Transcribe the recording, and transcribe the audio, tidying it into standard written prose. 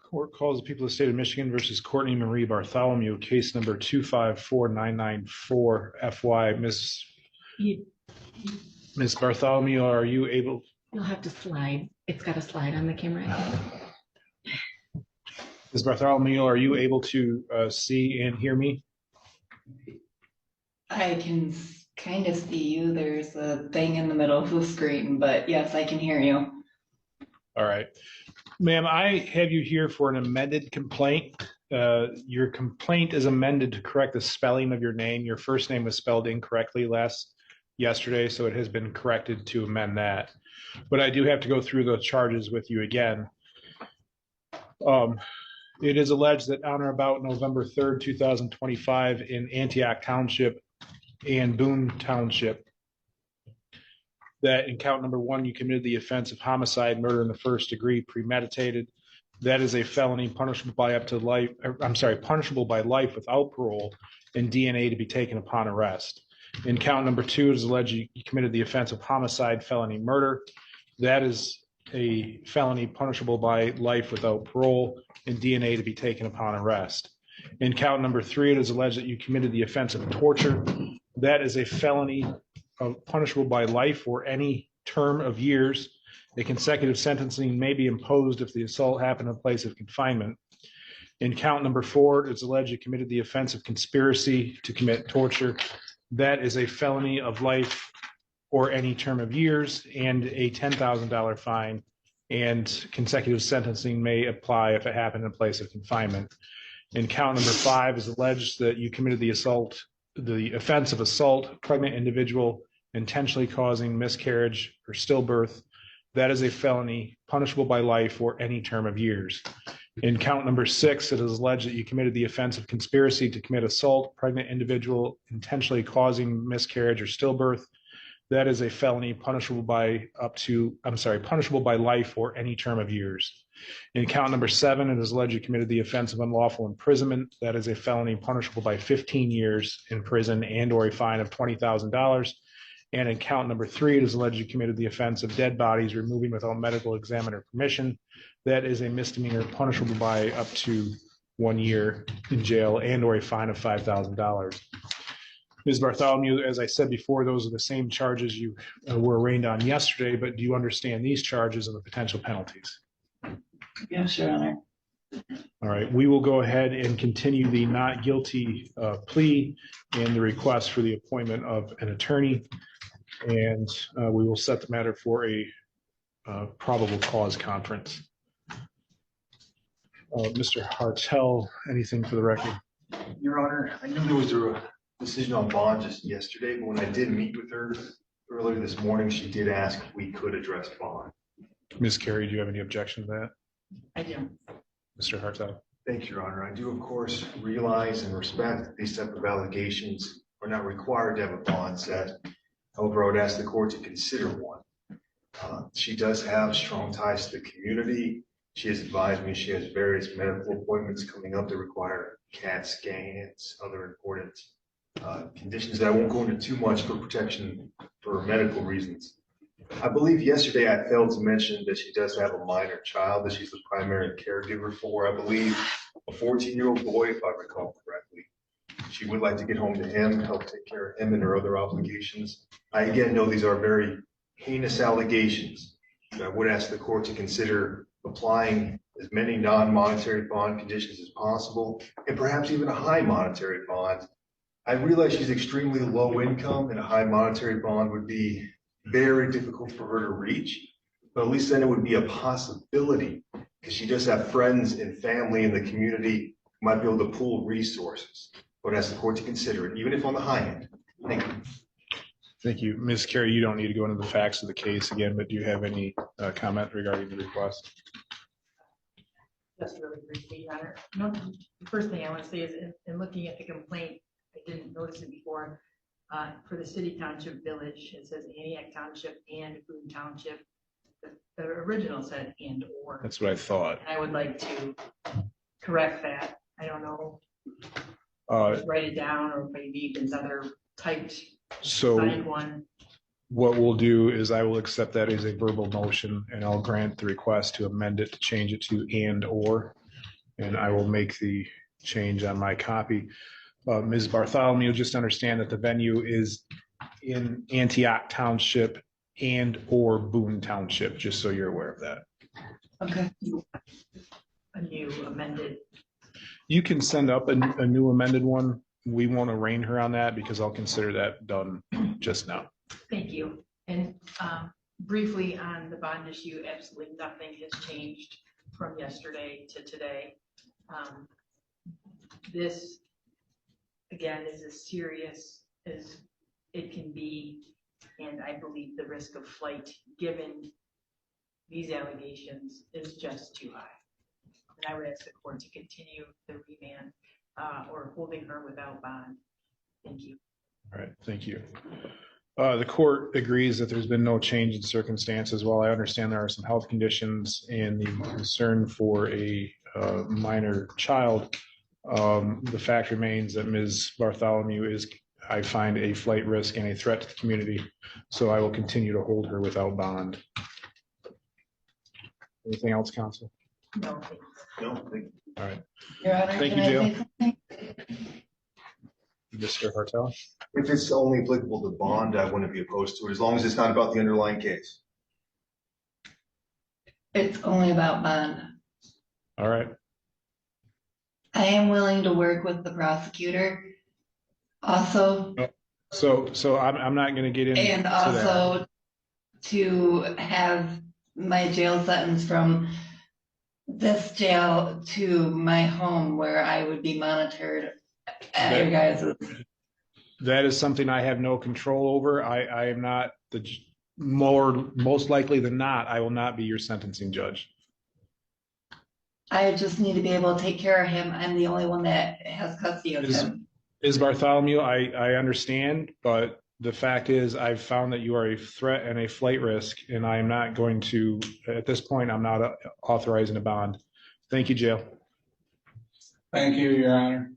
Court calls the people of the state of Michigan versus Cortney Marie Bartholomew, case number 254994 FY. Ms. Bartholomew, are you able? You'll have to slide. It's got a slide on the camera. Ms. Bartholomew, are you able to see and hear me? I can kind of see you. There's a thing in the middle of the screen, but yes, I can hear you. All right. Ma'am, I have you here for an amended complaint. Your complaint is amended to correct the spelling of your name. Your first name was spelled incorrectly yesterday, so it has been corrected to amend that. But I do have to go through the charges with you again. It is alleged that on or about November 3rd, 2025 in Antioch Township and Boone Township, that in count number 1, you committed the offense of homicide, murder in the first degree, premeditated. That is a felony punishable by punishable by life without parole and DNA to be taken upon arrest. In count number 2, it is alleged you committed the offense of homicide, felony murder. That is a felony punishable by life without parole and DNA to be taken upon arrest. In count number 3, it is alleged that you committed the offense of torture. That is a felony punishable by life or any term of years. A consecutive sentencing may be imposed if the assault happened in a place of confinement. In count number 4, it's alleged you committed the offense of conspiracy to commit torture. That is a felony of life or any term of years and a $10,000 fine, and consecutive sentencing may apply if it happened in a place of confinement. In count number 5, is alleged that you committed the offense of assault, pregnant individual, intentionally causing miscarriage or stillbirth. That is a felony punishable by life or any term of years. In count number 6, it is alleged that you committed the offense of conspiracy to commit assault, pregnant individual, intentionally causing miscarriage or stillbirth. That is a felony punishable by punishable by life or any term of years. In count number 7, it is alleged you committed the offense of unlawful imprisonment. That is a felony punishable by 15 years in prison and or a fine of $20,000. And in count number 3, it is alleged you committed the offense of dead bodies removing without medical examiner permission. That is a misdemeanor punishable by up to 1 year in jail and or a fine of $5,000. Ms. Bartholomew, as I said before, those are the same charges you were arraigned on yesterday, but do you understand these charges and the potential penalties? Yes, Your Honor. All right, we will go ahead and continue the not guilty plea and the request for the appointment of an attorney, and we will set the matter for a probable cause conference. Mr. Hartel, anything for the record? Your Honor, I know there was a decision on bond just yesterday, but when I did meet with her earlier this morning, she did ask if we could address bond. Ms. Carey, do you have any objection to that? I do. Mr. Hartel. Thank you, Your Honor. I do, of course, realize and respect that these type of allegations are not required to have a bond set. However, I would ask the court to consider one. She does have strong ties to the community. She has advised me she has various medical appointments coming up that require CAT scans, other important conditions that I won't go into too much for protection for medical reasons. I believe yesterday I failed to mention that she does have a minor child that she's the primary caregiver for. I believe a 14-year-old boy, if I recall correctly. She would like to get home to him, help take care of him and her other obligations. I again know these are very heinous allegations. I would ask the court to consider applying as many non-monetary bond conditions as possible, and perhaps even a high monetary bond. I realize she's extremely low income, and a high monetary bond would be very difficult for her to reach, but at least then it would be a possibility, because she does have friends and family in the community who might be able to pool resources. But ask the court to consider it, even if on the high end. Thank you. Thank you. Ms. Carey, you don't need to go into the facts of the case again, but do you have any comment regarding the request? Just really briefly, Your Honor. No, the first thing I want to say is in looking at the complaint, I didn't notice it before. For the city township village, it says Antioch Township and Boone Township. The original said and or. That's what I thought. And I would like to correct that. I don't know. Write it down, or maybe another typed signed one. What we'll do is I will accept that as a verbal motion, and I'll grant the request to amend it to change it to and or. and I will make the change on my copy. Ms. Bartholomew, just understand that the venue is in Antioch Township and or Boone Township, just so you're aware of that. Okay. A new amended. You can send up a new amended one. We won't arraign her on that because I'll consider that done just now. Thank you. And briefly on the bond issue, absolutely nothing has changed from yesterday to today. This, again, is as serious as it can be, and I believe the risk of flight, given these allegations, is just too high. And I would ask the court to continue the remand or holding her without bond. Thank you. All right, thank you. The court agrees that there's been no change in circumstances. While I understand there are some health conditions and the concern for a minor child, the fact remains that Ms. Bartholomew is, I find, a flight risk and a threat to the community. So I will continue to hold her without bond. Anything else, counsel? No, thanks. No, thank you. All right, Your Honor, Thank can you, I Jill. say something? Mr. Hartel. If it's only applicable to bond, I wouldn't be opposed to it, as long as it's not about the underlying case. It's only about bond. All right, I am willing to work with the prosecutor also, so I'm not going to get into and that. also to have my jail sentence from this jail to my home where I would be monitored at your guys'. That is something I have no control over. I am not most likely than not, I will not be your sentencing judge. I just need to be able to take care of him. I'm the only one that has custody of him. Is Bartholomew, I understand, but the fact is I've found that you are a threat and a flight risk, and I am not going to, at this point, I'm not authorizing a bond. Thank you, Jail. Thank you, Your Honor.